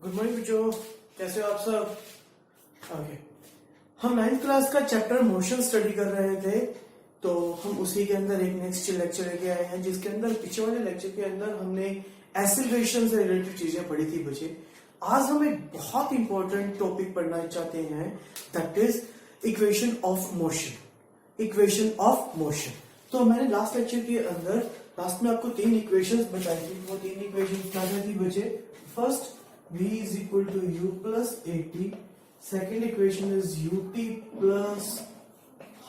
Good morning बच्चों, कैसे हो आप सब? ओके, हम 9th क्लास का चैप्टर मोशन स्टडी कर रहे थे, तो हम उसी के अंदर एक नेक्स्ट लेक्चर लेके आए हैं, जिसके अंदर पिछले वाले लेक्चर के अंदर हमने एक्सीलरेशन से रिलेटेड चीजें पढ़ी थी बच्चे। आज हम एक बहुत इंपॉर्टेंट टॉपिक पढ़ना चाहते हैं, that is equation of motion. Equation of motion. तो मैंने लास्ट लेक्चर के अंदर लास्ट में आपको 3 इक्वेशंस बताई थी। वो 3 इक्वेशंस क्या थी बच्चे? First, v is equal to u plus at. Second equation is ut plus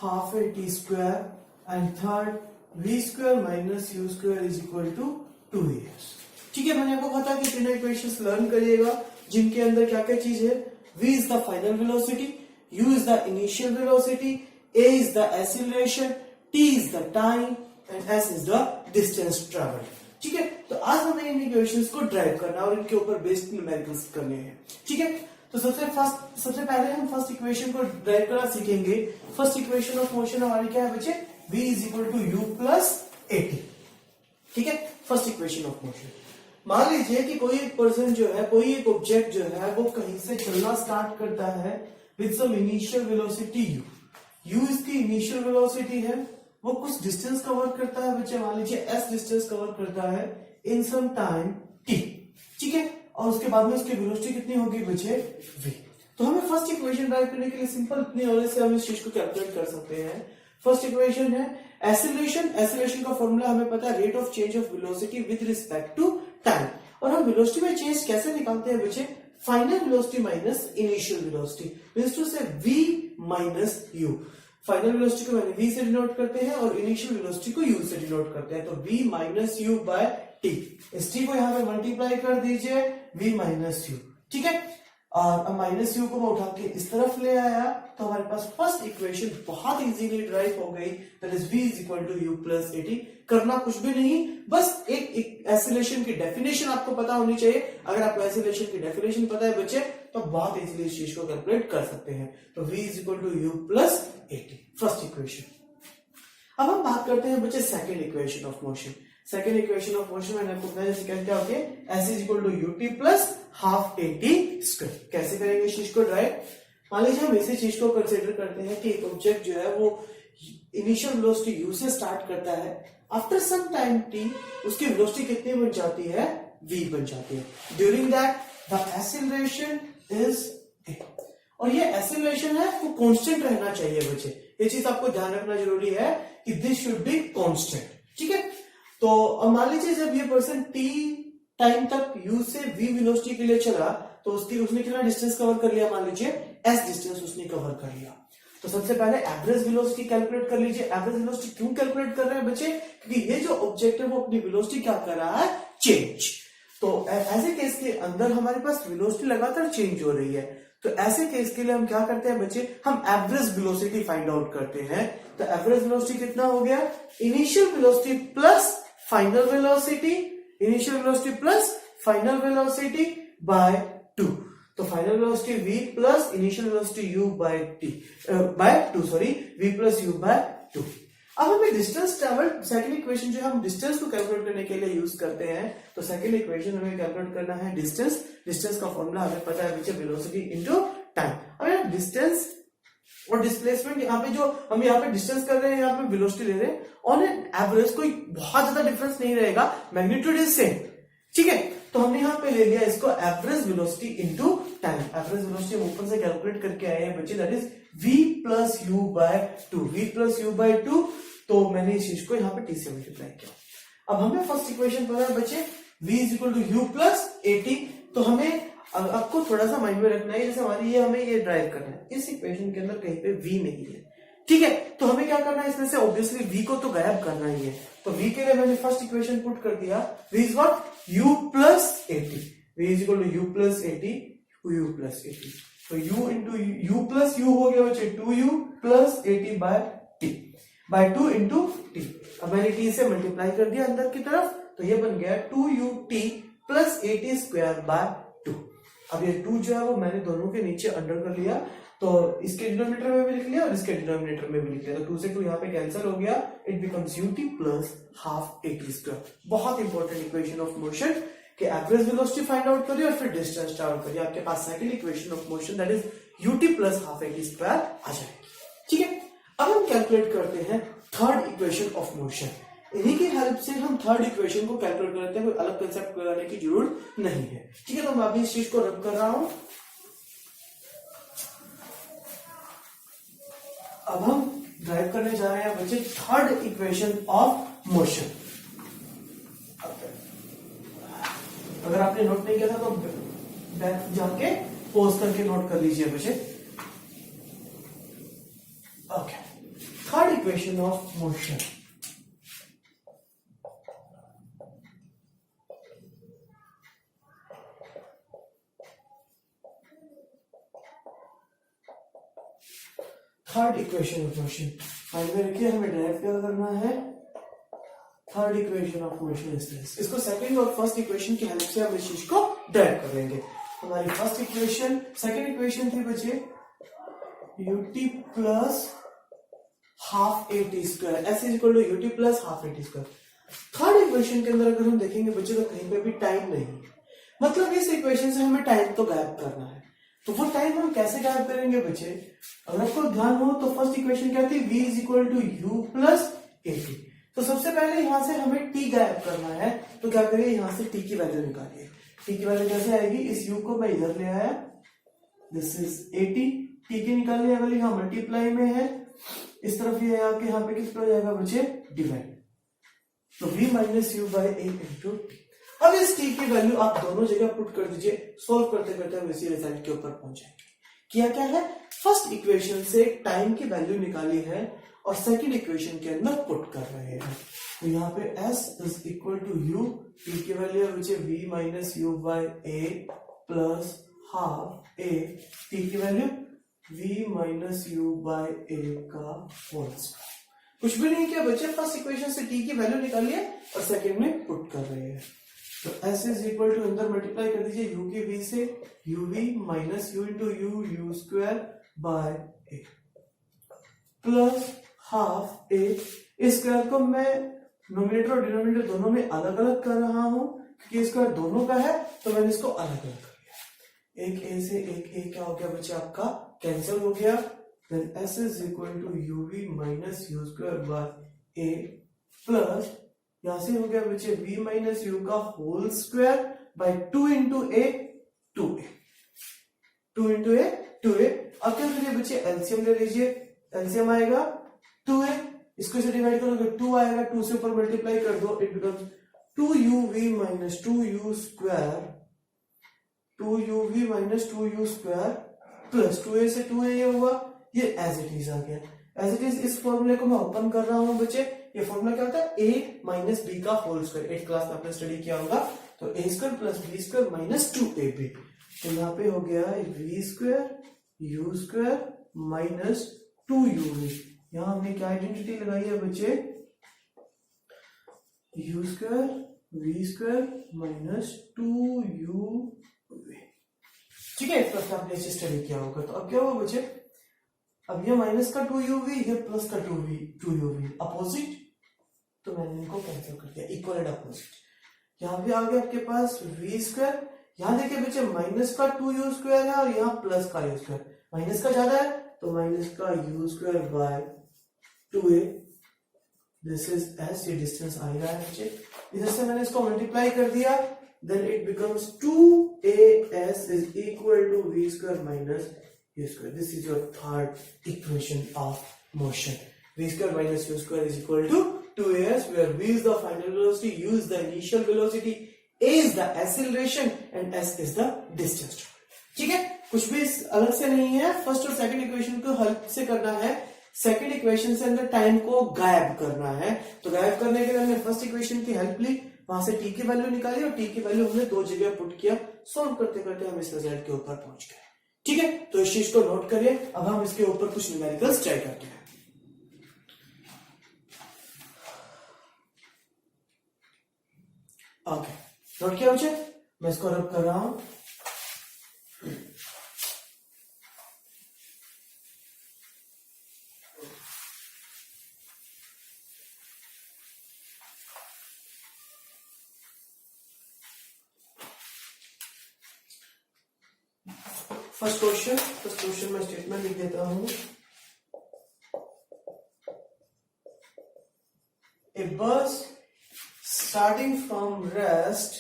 half at square, and third, v square minus u square is equal to 2as. ठीक है, मैंने आपको कहा कि तीनों इक्वेशंस लर्न करिएगा, जिनके अंदर क्या क्या चीज है। v is the final velocity, u is the initial velocity, a is the acceleration, t is the time, and s is the distance traveled. ठीक है, तो आज हमें इन इक्वेशंस को ड्राइव करना और इनके ऊपर बेस्ड न्यूमेरिकल्स करने हैं। ठीक है, तो सबसे पहले हम फर्स्ट इक्वेशन को ड्राइव करना सीखेंगे। फर्स्ट इक्वेशन ऑफ मोशन हमारी क्या है बच्चे? v is equal to u plus at. ठीक है, फर्स्ट इक्वेशन ऑफ मोशन। मान लीजिए कि कोई एक पर्सन जो है, कोई एक ऑब्जेक्ट जो है, वो कहीं से चलना स्टार्ट करता है with some initial velocity u इसकी इनिशियल वेलोसिटी है। वो कुछ डिस्टेंस कवर करता है बच्चे, मान लीजिए s डिस्टेंस कवर करता है इन सम टाइम t। ठीक है, और उसके बाद में उसकी वेलोसिटी कितनी होगी बच्चे? v। तो हमें फर्स्ट इक्वेशन ड्राइव करने के लिए सिंपल इतनी नॉलेज से हम इस चीज को कैलकुलेट कर सकते हैं। फर्स्ट इक्वेशन है एक्सीलरेशन। एक्सीलरेशन का फॉर्मूला हमें पता है, rate of change of velocity with respect to time. और हम वेलोसिटी में चेंज कैसे निकालते हैं बच्चे? Final velocity minus initial velocity, means to से v minus u। Final velocity को मैंने v से डिनोट करते हैं और इनिशियल वेलोसिटी को u से डिनोट करते हैं, तो v minus u by t। इस t को यहां पे मल्टीप्लाई कर दीजिए, v माइनस u। ठीक है, और अब माइनस u को मैं उठा के इस तरफ ले आया, तो हमारे पास फर्स्ट इक्वेशन बहुत इजीली ड्राइव हो गई, that is v is equal to u plus at। करना कुछ भी नहीं, बस एक एक्सीलरेशन की डेफिनेशन आपको पता होनी चाहिए। अगर आपको एक्सीलरेशन की डेफिनेशन पता है बच्चे, तो बहुत इजीली इस चीज को कैलकुलेट कर सकते हैं। तो v is equal to u plus at, first equation. अब हम बात करते हैं बच्चे second equation of motion. Second equation of motion मैंने आपको बताया, जैसे क्या होती है, s is equal to ut plus half at square. कैसे करेंगे इस चीज को ड्राइव? मान लीजिए हम इसी चीज को कंसीडर करते हैं कि एक ऑब्जेक्ट जो है वो इनिशियल वेलोसिटी u से स्टार्ट करता है, आफ्टर सम टाइम t उसकी वेलोसिटी कितनी बन जाती है? v बन जाती है। During that the acceleration is a, और ये एक्सीलरेशन है वो कांस्टेंट रहना चाहिए बच्चे। ये चीज आपको ध्यान रखना जरूरी है कि दिस शुड बी कांस्टेंट। ठीक है, तो अब मान लीजिए जब ये पर्सन t टाइम तक u से v वेलोसिटी के लिए चला, तो उसने कितना डिस्टेंस कवर कर लिया? मान लीजिए s डिस्टेंस उसने कवर कर लिया। तो सबसे पहले एवरेज वेलोसिटी कैलकुलेट कर लीजिए। एवरेज वेलोसिटी क्यों कैलकुलेट कर रहे हैं बच्चे? क्योंकि ये जो ऑब्जेक्ट है वो अपनी वेलोसिटी क्या कर रहा है? चेंज। तो ऐसे केस के अंदर हमारे पास वेलोसिटी लगातार चेंज हो रही है, तो ऐसे केस के लिए हम क्या करते हैं बच्चे? हम एवरेज वेलोसिटी फाइंड आउट करते हैं। तो एवरेज वेलोसिटी कितना हो गया? Initial velocity plus final velocity, initial velocity plus final velocity by 2। तो final velocity v plus initial velocity u by by 2, sorry, v plus u by 2। अब हमें distance travelled, second equation जो हम distance को calculate करने के लिए use करते हैं, तो सेकंड इक्वेशन हमें कैलकुलेट करना है डिस्टेंस। डिस्टेंस का फॉर्मूला हमें पता है बच्चे, वेलोसिटी इनटू टाइम। अब डिस्टेंस और डिस्प्लेसमेंट, यहाँ पे जो हम यहाँ पे डिस्टेंस कर रहे हैं, यहाँ पे वेलोसिटी ले रहे हैं, ऑन एन एवरेज कोई बहुत ज्यादा डिफरेंस नहीं रहेगा, मैग्नीट्यूड इज सेम। ठीक है, तो हमने यहाँ पे ले लिया इसको average velocity into time. Average velocity हम ऊपर से कैलकुलेट करके आए हैं बच्चे, that is v plus u by 2। v plus u by 2, तो मैंने इस चीज को यहाँ पे t से मल्टीप्लाई किया। अब हमें फर्स्ट इक्वेशन पता है बच्चे, v is equal to u plus at। तो हमें आपको थोड़ा सा माइंड में रखना है, जैसे हमारी ये हमें ये ड्राइव करना है, इस इक्वेशन के अंदर कहीं पे v नहीं है। ठीक है, तो हमें क्या करना है, इसमें से ऑब्वियसली v को तो गायब करना ही है। तो v के लिए मैंने फर्स्ट इक्वेशन पुट कर दिया, v is what? u plus at। v is equal to u plus at, u plus at। तो u into u plus u हो गया बच्चे 2u plus at by t, by 2 into t। अब मैंने t से multiply कर दिया अंदर की तरफ, तो ये बन गया 2ut plus at square by 2। अब ये 2 जो है वो मैंने दोनों के नीचे अंडर कर लिया, तो इसके डिनोमिनेटर में भी लिख लिया और इसके डिनोमिनेटर में भी लिख लिया, तो 2 से 2 यहाँ पे कैंसिल हो गया, it becomes ut plus half at square. बहुत इंपॉर्टेंट इक्वेशन ऑफ मोशन। कि एवरेज वेलोसिटी फाइंड आउट करिए और फिर डिस्टेंस ट्रैवल करिए, आपके पास second equation of motion that is ut plus half at square आ जाएगी। ठीक है, अब हम कैलकुलेट करते हैं थर्ड इक्वेशन ऑफ मोशन। इन्हीं की हेल्प से हम थर्ड इक्वेशन को कैलकुलेट करते हैं, कोई अलग कंसेप्ट लगाने की जरूरत नहीं है। ठीक है, तो मैं अभी इस चीज को रब कर रहा हूं। अब हम ड्राइव करने जा रहे हैं बच्चे थर्ड इक्वेशन ऑफ मोशन। अगर आपने नोट नहीं किया था तो बैक जाके पॉज करके नोट कर लीजिए बच्चे। Okay, third equation of motion. Third equation of motion mind में रखिए, हमें ड्राइव क्या करना है। Third equation of motion is this. इसको सेकंड और फर्स्ट इक्वेशन की हेल्प से हम इस चीज को ड्राइव कर लेंगे। हमारी फर्स्ट इक्वेशन, सेकंड इक्वेशन थी बच्चे ut plus half at square, s is equal to ut plus half at square. Third equation के अंदर अगर हम देखेंगे बच्चे तो कहीं पे भी टाइम नहीं, मतलब इस इक्वेशन से हमें टाइम तो गायब करना है। तो वो टाइम हम कैसे गायब करेंगे बच्चे? अगर आपको ध्यान हो तो फर्स्ट इक्वेशन क्या थी, v is equal to u plus at। तो सबसे पहले यहां से हमें t गायब करना है, तो क्या करिए, यहां से t की वैल्यू निकालिए। t की वैल्यू कैसे आएगी, इस u को मैं इधर ले आया, दिस इज 80, t की निकालने वाली यहां मल्टीप्लाई में है, इस तरफ ये आके यहाँ पे किस पर हो जाएगा बच्चे, डिवाइड। तो v minus U by A into T. अब इस t की वैल्यू आप दोनों जगह पुट कर दीजिए, सोल्व करते करते हम इसी रिजल्ट के ऊपर पहुंच जाएंगे। किया क्या है, फर्स्ट इक्वेशन से टाइम की वैल्यू निकाली है और सेकंड इक्वेशन के अंदर पुट कर रहे हैं। तो यहाँ पे s is equal to u, t की वैल्यू है बच्चे v minus U by A plus half a, t की value v minus U by A का होल स्क्वायर। कुछ भी नहीं किया बच्चे, फर्स्ट इक्वेशन से t की वैल्यू निकाली है और सेकंड में पुट कर रहे हैं। तो s इज इक्वल टू अंदर मल्टीप्लाई कर दीजिए u की v से, uv minus u into u square by A plus half A. इस स्क्वायर को मैं नोमिनेटर और डिनोमिनेटर दोनों में अलग अलग कर रहा हूं क्योंकि स्क्वायर दोनों का है, तो मैंने इसको अलग अलग कर लिया। एक ए से एक ए क्या हो गया बच्चे, आपका कैंसिल हो गया। Then s is equal to uv minus u square by A plus यहां से हो गया बच्चे v माइनस यू का whole square by 2 into a 2a, 2 into a 2a। अब क्या करिए बच्चे, एलसीएम ले लीजिए, एलसीएम आएगा 2a, इसको से डिवाइड करोगे 2 आएगा, 2 से ऊपर मल्टीप्लाई कर दो, it becomes 2uv minus 2u square, 2uv minus 2u square plus 2a से 2a ये हुआ, ये एज इट इज आ गया। एज इट इज इस फॉर्मूले को मैं ओपन कर रहा हूं बच्चे। ये फॉर्मूला क्या होता है, a माइनस बी का होल स्क्वायर, 8th क्लास में आपने स्टडी किया होगा। तो a square plus b square minus 2ab। तो यहाँ पे हो गया v square u square minus 2uv। यहाँ हमने क्या आइडेंटिटी लगाई है बच्चे, u square v square minus 2uv। ठीक है, इस आपने इसे स्टडी किया होगा। तो अब क्या हुआ बच्चे, अब ये माइनस का 2uv, ये प्लस का 2uv अपोजिट, तो मैंने इनको कैंसिल कर दिया, इक्वल एंड अपोजिट। यहाँ पे आ गया आपके पास v स्क्वायर, यहाँ देखिए बच्चे माइनस का 2u स्क्वायर है और यहाँ प्लस का u स्क्वायर, माइनस का ज्यादा है तो माइनस का u square bye 2a, this is s, ये डिस्टेंस आ रहा है बच्चे। इधर से मैंने इसको मल्टीप्लाई कर दिया, then it becomes 2as is equal to v square minus u square. This is your third equation of motion. V square minus u square is equal to 2as, where v is the final velocity, u is the initial velocity, a is the acceleration and s is the distance. ठीक है, कुछ भी अलग से नहीं है, first और second equation को हेल्प से करना है। सेकंड इक्वेशन से अंदर टाइम को गायब करना है, तो गायब करने के लिए हमने फर्स्ट इक्वेशन की हेल्प ली, वहां से t की वैल्यू निकाली और t की वैल्यू हमने दो जगह पुट किया, सॉल्व करते करते हम इस रिजल्ट के ऊपर पहुंच गए। ठीक है, तो इस चीज को नोट करिए। अब हम इसके ऊपर कुछ न्यूमेरिकल्स ट्राई करते हैं। ओके, नोट किया बच्चे, मैं इसको रब कर रहा हूं। फर्स्ट क्वेश्चन में स्टेटमेंट लिख देता हूं। ए बस starting from rest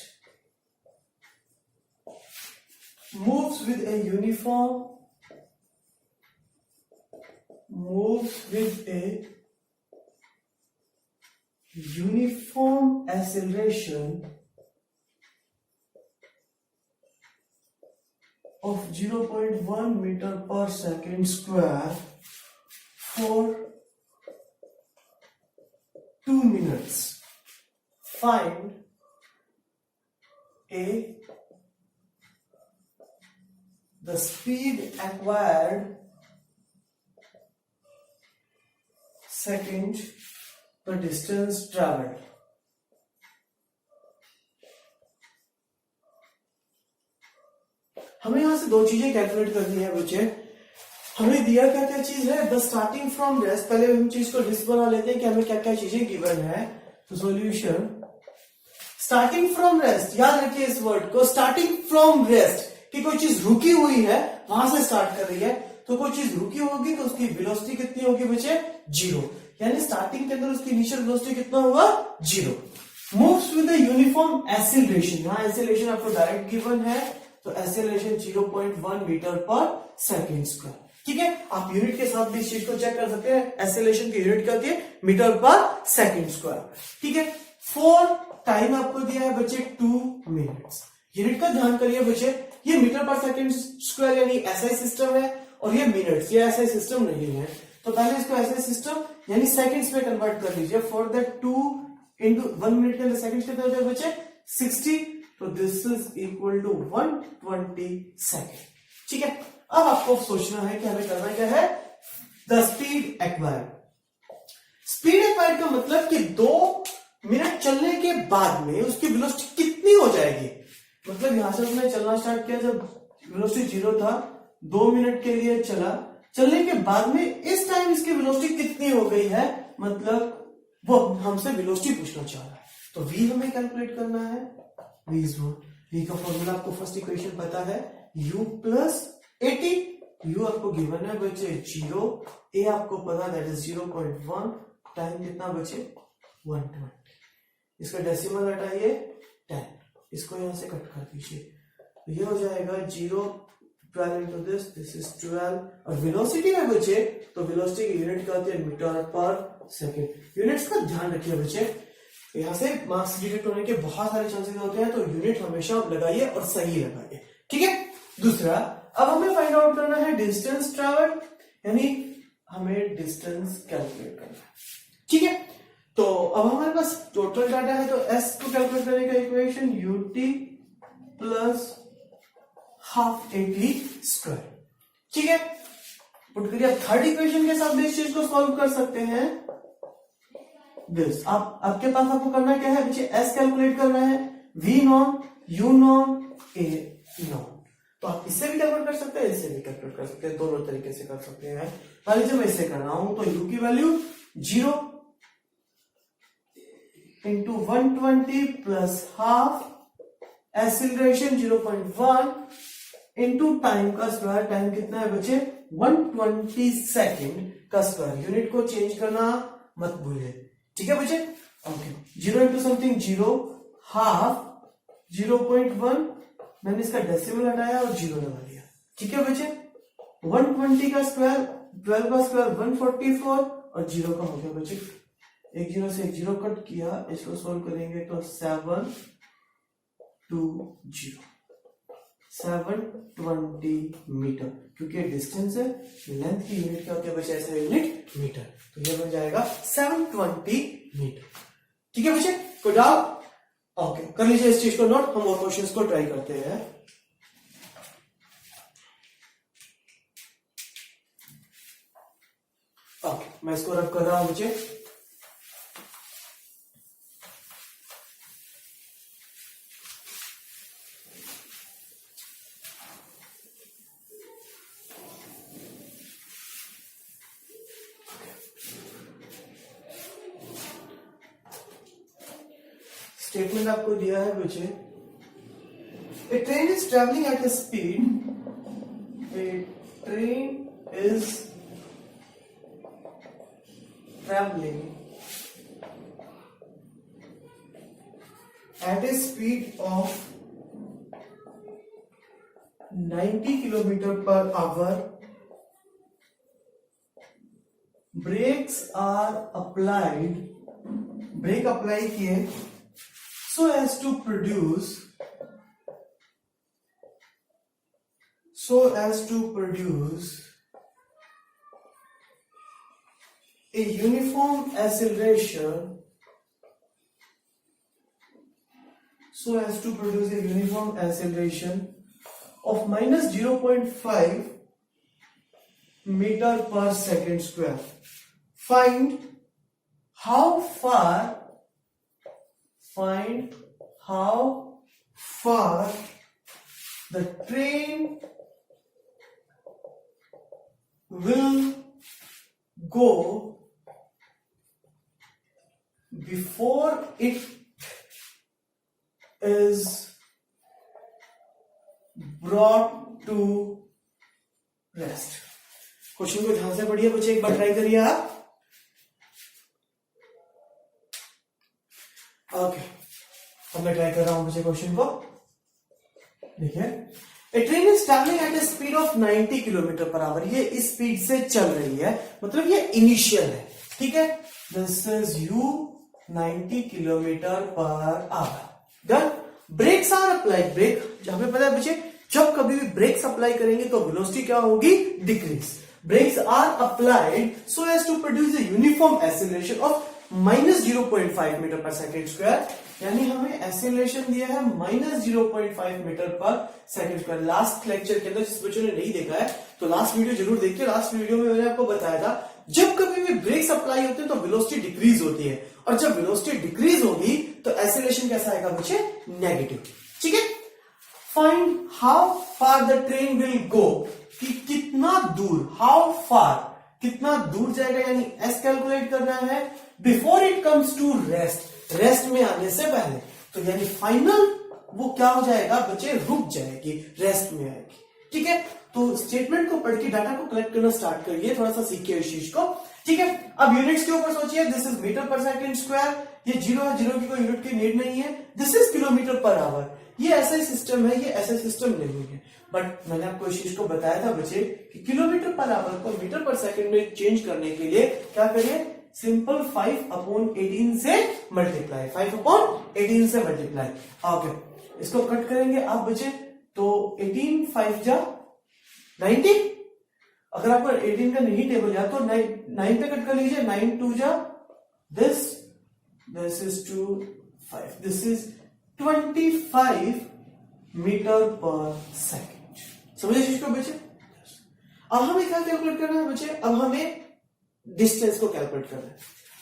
moves with a uniform acceleration of 0.1 meter per second square for 2 minutes. Find the speed acquired, second, the distance traveled. हमें यहां से दो चीजें कैलकुलेट करनी है बच्चे। हमें दिया क्या क्या चीज है, द स्टार्टिंग फ्रॉम रेस्ट। पहले हम चीज को लिस्ट बना लेते हैं कि हमें क्या क्या चीजें गिवन है। तो सॉल्यूशन स्टार्टिंग फ्रॉम रेस्ट, याद रखिए इस वर्ड को, स्टार्टिंग फ्रॉम रेस्ट, कि कोई चीज रुकी हुई है वहां से स्टार्ट कर रही है। तो कोई चीज रुकी होगी तो उसकी वेलोसिटी कितनी होगी बच्चे, 0। यानी स्टार्टिंग के अंदर उसकी इनिशियल वेलोसिटी कितना होगा, 0। Moves with a uniform acceleration, यहां एक्सीलरेशन आपको डायरेक्ट गिवन है, तो acceleration 0.1 metre per second square. ठीक है, आप यूनिट के साथ भी इस चीज को चेक कर सकते हैं। एक्सीलरेशन की यूनिट क्या होती है, मीटर पर सेकेंड स्क्वायर। ठीक है, 4 टाइम आपको दिया है बच्चे 2 मिनट्स। यूनिट का ध्यान करिए बच्चे, ये मीटर पर सेकेंड स्क्वायर यानी एसआई सिस्टम है, और ये मिनट्स, ये एसआई सिस्टम नहीं है। तो पहले इसको एसआई सिस्टम यानी सेकंड्स में कन्वर्ट कर लीजिए। फॉर दैट 2 इंटू 1 मिनट के अंदर सेकंड्स कितने होते हैं बच्चे, 60। तो this is equal to 120 second. ठीक है, अब आपको सोचना है कि हमें करना क्या है, the speed acquired. Speed acquired का मतलब कि 2 मिनट चलने के बाद में उसकी वेलोसिटी कितनी हो जाएगी। मतलब यहां से उसने चलना स्टार्ट किया जब वेलोसिटी 0 था, 2 मिनट के लिए चला, चलने के बाद में इस टाइम इसकी वेलोसिटी कितनी हो गई है, मतलब वो हमसे वेलोसिटी पूछना चाह रहा है। तो v हमें कैलकुलेट करना है। v का फॉर्मूला आपको फर्स्ट इक्वेशन पता है, u प्लस 80। u आपको गिवन है बच्चे 0, a आपको पता दैट इज 0.1, टाइम कितना बचे 120। इसका डेसिमल हटाइए 10, इसको यहां से कट कर दीजिए, तो ये हो जाएगा 12 इंटू दिस इज 12। और वेलोसिटी में बचे, तो वेलोसिटी की यूनिट क्या होती है, मीटर पर सेकेंड। यूनिट्स का ध्यान रखिए बच्चे, यहां से मार्क्स डिडक्ट होने के बहुत सारे चांसेस होते हैं, तो यूनिट हमेशा आप लगाइए और सही लगाइए। ठीक है, दूसरा अब हमें फाइंड आउट करना है डिस्टेंस ट्रैवल, यानी हमें डिस्टेंस कैलकुलेट करना है। ठीक है, तो अब हमारे पास टोटल डाटा है, तो s को कैलकुलेट करने का equation ut plus half 80 square. ठीक है, पुट करिए। थर्ड इक्वेशन के साथ इस चीज को सॉल्व कर सकते हैं। दिस आपके पास आपको करना क्या है बच्चे, s कैलकुलेट करना है, v non, u non, a non. तो आप इससे भी कैलकुलेट कर सकते हैं, इससे भी कैलकुलेट कर सकते हैं, दोनों तरीके से कर सकते हैं। पहले जब मैं इससे कर रहा हूं तो u की value 0 into 120 plus half, acceleration 0.1 into time का स्क्वायर। टाइम कितना है बच्चे, 120 सेकेंड का स्क्वायर। यूनिट को चेंज करना मत भूलिए। ठीक है बच्चे, ओके। 0 इंटू समथिंग 0, हाफ 0.1, मैंने इसका डेसिमल हटाया और 0 लगा दिया। ठीक है बच्चे, 120 का स्क्वायर, 12 का स्क्वायर 144, और 0 का हो गया बच्चे, एक 0 से एक 0 कट किया, इसको सोल्व करेंगे तो 720 मीटर, क्योंकि डिस्टेंस है, लेंथ की यूनिट क्या होती है बच्चे, ऐसा यूनिट मीटर, तो ये बन जाएगा 720 मीटर। ठीक है बच्चे, कोई डाउट? ओके, कर लीजिए इस चीज को नोट, हम और क्वेश्चंस को ट्राई करते हैं। ओके, मैं इसको रब कर रहा हूं बच्चे। स्टेटमेंट आपको दिया है बच्चे, a train is travelling at a speed a train is traveling at a speed of 90 kilometer per hour, brakes are applied, brake apply किए so as to produce a uniform acceleration of minus 0.5 meter per second square. Find how far the train will go before it is brought to rest. Question को ध्यान से पढ़िए बच्चे, एक बार try करिए आप. Okay, अब मैं ट्राई कर रहा हूं बच्चे क्वेश्चन को. देखिए, a train is travelling at a speed of 90 kilometre per hour. ये इस स्पीड से चल रही है, मतलब ये इनिशियल है. ठीक है, this is u 90 kilometre per hour. Done. Brakes are applied. Brake हमें पता है बच्चे, जब कभी भी ब्रेक्स अप्लाई करेंगे तो वेलोसिटी क्या होगी? Decrease. Brakes are applied so as to produce a uniform acceleration of minus 0.5 metre per second square. यानी हमें एक्सेलरेशन दिया है minus 0.5 metre per second square. Last lecture के अंदर जिस बच्चों ने नहीं देखा है तो लास्ट वीडियो जरूर देखिए. लास्ट वीडियो में मैंने आपको बताया था जब कभी भी ब्रेक्स अप्लाई होते हैं तो वेलोसिटी डिक्रीज होती है, और जब वेलोसिटी डिक्रीज होगी तो एक्सेलरेशन कैसा आएगा बच्चे? नेगेटिव. ठीक है. Find how far the train will go. कि कितना दूर, हाउ फार कितना दूर जाएगा, यानी एस कैलकुलेट करना है before it comes to rest. Rest में आने से पहले. तो यानी फाइनल वो क्या हो जाएगा बच्चे? रुक जाएगी, रेस्ट में आएगी. ठीक है. तो स्टेटमेंट को पढ़ के डाटा को कलेक्ट करना स्टार्ट करिए, थोड़ा सा सीखिए इस चीज को. ठीक है. अब यूनिट्स के ऊपर सोचिए. This is metre per second square. ये जीरो है, जीरो की कोई यूनिट की नीड नहीं है. This is kilometre per hour. ये ऐसा ही सिस्टम है, ये ऐसा सिस्टम नहीं है. बट मैंने आपको इस चीज को बताया था बच्चे कि किलोमीटर पर आवर को मीटर पर सेकंड में चेंज करने के लिए क्या करिए? सिंपल 5/18 से मल्टीप्लाई. 5/18 से मल्टीप्लाई. ओके, इसको कट करेंगे आप बच्चे तो 18 5 जा 90. अगर आपको 18 का नहीं टेबल याद तो 9 पे कट कर लीजिए. 9 2 जा this is 2 5. This is 25 metre per second. समझे चीज को बच्चे? अब हमें क्या कैलकुलेट करना है बच्चे? अब हमें डिस्टेंस को कैलकुलेट करना है.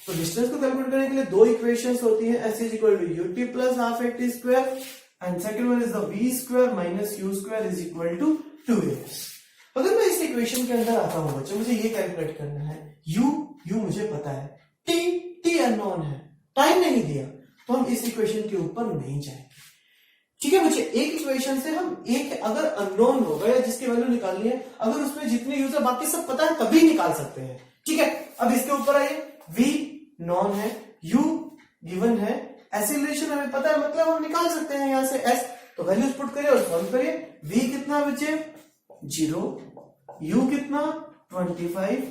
तो डिस्टेंस को कैलकुलेट करने के लिए दो इक्वेशंस होती हैं. S is equal to ut plus half a t square and second one is the v square minus u square is equal to 2s. अगर मैं इस इक्वेशन के अंदर आता हूं बच्चे, मुझे ये कैलकुलेट करना है. यू मुझे पता है, टी अननोन है, टाइम नहीं दिया, तो हम इस इक्वेशन के ऊपर नहीं जाएंगे. ठीक है बच्चे. एक इक्वेशन से हम एक अगर अननोन होगा या जिसकी वैल्यू निकालनी है, अगर उसमें जितने यूज है बाकी सब पता है तभी निकाल सकते हैं. ठीक है. अब इसके ऊपर आइए. v नॉन है, u गिवन है, एक्सीलरेशन हमें पता है, मतलब हम निकाल सकते हैं यहां से s. तो वैल्यूज पुट करिए और सॉल्व करिए. v कितना बच्चे? 0. u कितना? 25.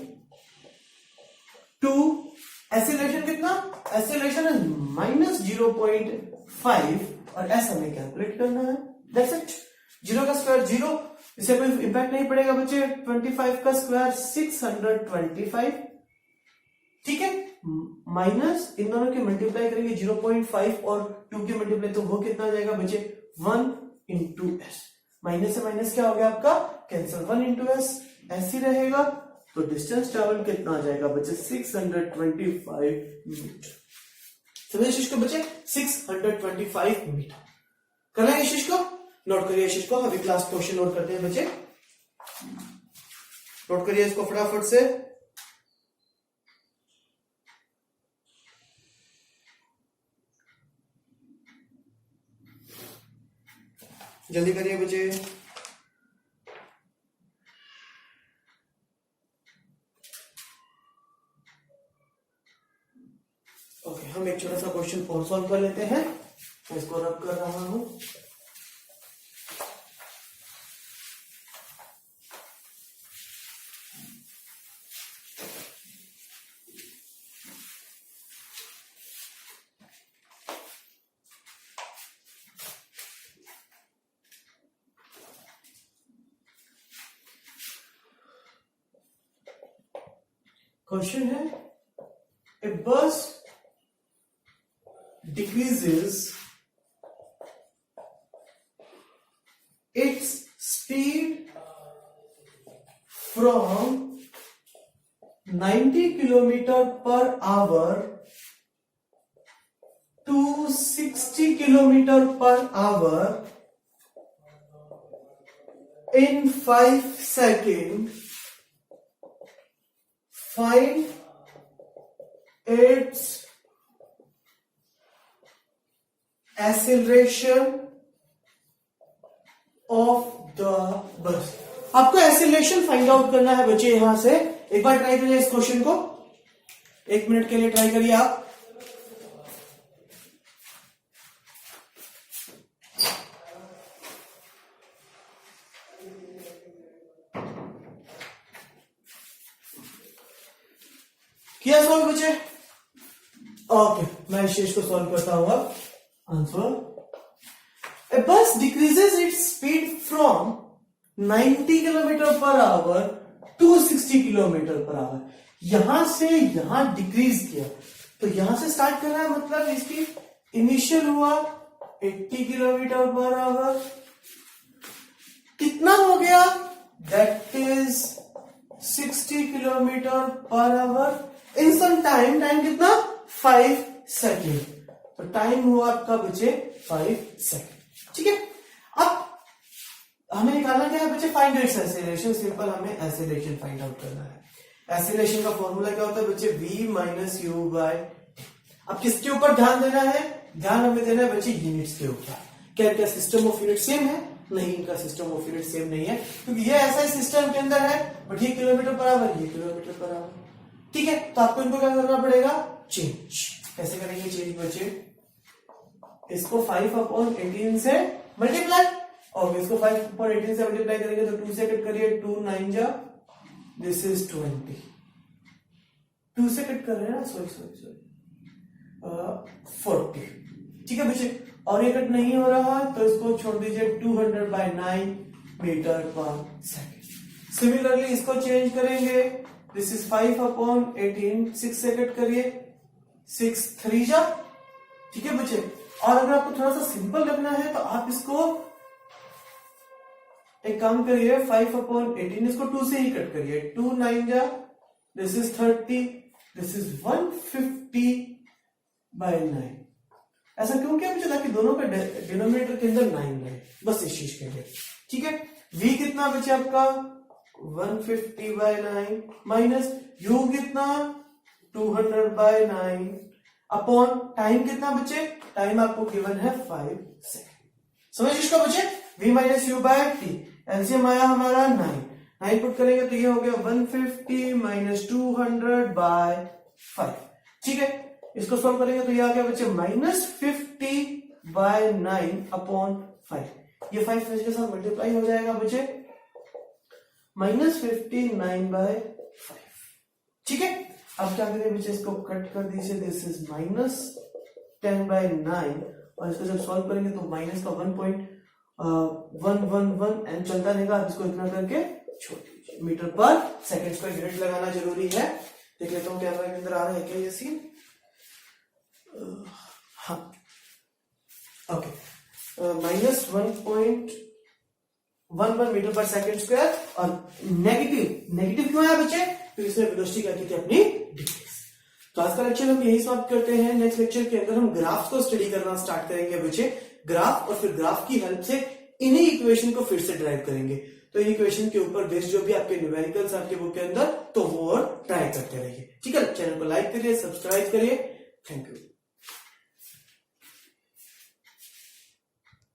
2. एक्सीलरेशन कितना? एक्सीलरेशन इज माइनस 0.5 और एस हमें कैलकुलेट करना है. That's it. 0 का स्क्वायर 0, इससे कोई इंपैक्ट नहीं पड़ेगा बच्चे. 25 का स्क्वायर 625. ठीक है. माइनस इन दोनों की मल्टीप्लाई करेंगे 0.5 और 2 की मल्टीप्लाई, तो वो कितना आ जाएगा बच्चे? 1 into s. माइनस से माइनस क्या हो गया आपका? कैंसिल. 1 into s ऐसे रहेगा. तो डिस्टेंस ट्रेवल कितना आ जाएगा बच्चे? 625 मीटर. समझे इस चीज को बच्चे? 625 मीटर. करना है इस चीज को? नोट करिए इस चीज को. अभी क्लास क्वेश्चन नोट करते हैं बच्चे. नोट करिए इसको फटाफट से. जल्दी करिए बच्चे. क्वेश्चन और सॉल्व कर लेते हैं। मैं इसको रब कर रहा हूं। क्वेश्चन है, ए बस decreases its speed from 90 kilometer per hour to 60 kilometer per hour in 5 seconds. Find its acceleration of the bus. आपको एक्सीलरेशन फाइंड आउट करना है बच्चे। यहां से एक बार ट्राई करिए इस क्वेश्चन को, 1 मिनट के लिए ट्राई करिए आप। किया सॉल्व बच्चे? ओके, मैं इस चीज को सॉल्व करता हूं अब। Answer, a bus decreases its speed from 90 kilometre per hour to 60 kilometre per hour. यहां से यहां डिक्रीज किया, तो यहां से स्टार्ट कर रहा है, मतलब इसकी इनिशियल हुआ 80 किलोमीटर पर आवर। कितना हो गया? That is 60 kilometre per hour in some time. Time कितना? 5 सेकेंड। तो टाइम हुआ आपका बच्चे 5 सेकेंड। ठीक है, अब हमें निकालना क्या है बच्चे? Find its acceleration. सिंपल, हमें एक्सीलरेशन फाइंड आउट करना है। एक्सीलरेशन का फॉर्मूला क्या होता है बच्चे? v minus u by. अब किसके ऊपर ध्यान देना है? ध्यान हमें देना है बच्चे यूनिट्स के ऊपर। क्या इनका सिस्टम ऑफ यूनिट सेम है? नहीं, इनका सिस्टम ऑफ यूनिट सेम नहीं है, क्योंकि ये ऐसा सिस्टम के अंदर है, बट ये किलोमीटर पर आवर, ये किलोमीटर पर आवर। ठीक है, तो आपको इनको क्या करना पड़ेगा? चेंज। कैसे करेंगे चेंज बच्चे? इसको 5/18 से मल्टीप्लाई, और इसको 5/18 से मल्टीप्लाई करेंगे तो 2 से कट करिए, 2 9 जा, दिस इज 20। 2 से कट कर रहे हैं ना, सॉरी 40। ठीक है बच्चे, और ये कट नहीं हो रहा तो इसको छोड़ दीजिए, 200/9 मीटर पर सेकेंड। सिमिलरली इसको चेंज करेंगे, दिस इज 5/18, 6 से कट करिए, 6 3 जा। ठीक है बच्चे, और अगर आपको थोड़ा सा सिंपल रखना है तो आप इसको एक काम करिए, 5/18 इसको 2 से ही कट करिए, 2 9 जा, दिस इज 30, दिस इज 150/9। ऐसा क्यों किया मुझे? ताकि दोनों का डिनोमिनेटर के अंदर 9 रहे, बस इस चीज के लिए। ठीक है, v कितना बचे आपका? 150/9 माइनस u कितना? 200/9 अपॉन टाइम कितना बचे? टाइम आपको गिवन है 5 सेकेंड। समझ इसको बचे? v minus u by t। LCM आया हमारा 9 पुट करेंगे तो ये हो गया 150 माइनस 200/5। ठीक है, इसको सॉल्व करेंगे तो ये आ गया बच्चे -50/9 अपॉन 5। ये 5 के साथ मल्टीप्लाई हो जाएगा बच्चे, -59/5। ठीक है, अब क्या करें बच्चे? इसको कट कर दीजिए, दिस इज -10/9, और इसको जब सॉल्व करेंगे तो माइनस का 1.111 एंड चलता रहेगा। आप इसको इतना करके छोड़ दीजिए। मीटर पर सेकेंड का यूनिट लगाना जरूरी है। देख लेता हूँ कैमरा के अंदर आ रहा है क्या ये सीन? हाँ, okay, -1.11 metre per second square. और नेगेटिव क्यों है बच्चे? क्योंकि इसमें वेलोसिटी क्या थी अपनी डिक्रीज। तो आज का लेक्चर हम यही समाप्त करते हैं। नेक्स्ट लेक्चर के अंदर हम ग्राफ्स को स्टडी करना स्टार्ट करेंगे बच्चे। ग्राफ, और फिर ग्राफ की हेल्प से इन्हीं इक्वेशन को फिर से ड्राइव करेंगे। तो इन इक्वेशन के ऊपर बेस्ड जो भी आपके न्यूमेरिकल्स आपके बुक के अंदर, तो वो और ट्राई करते रहिए। ठीक है, चैनल को लाइक करिए, सब्सक्राइब करिए। Thank you.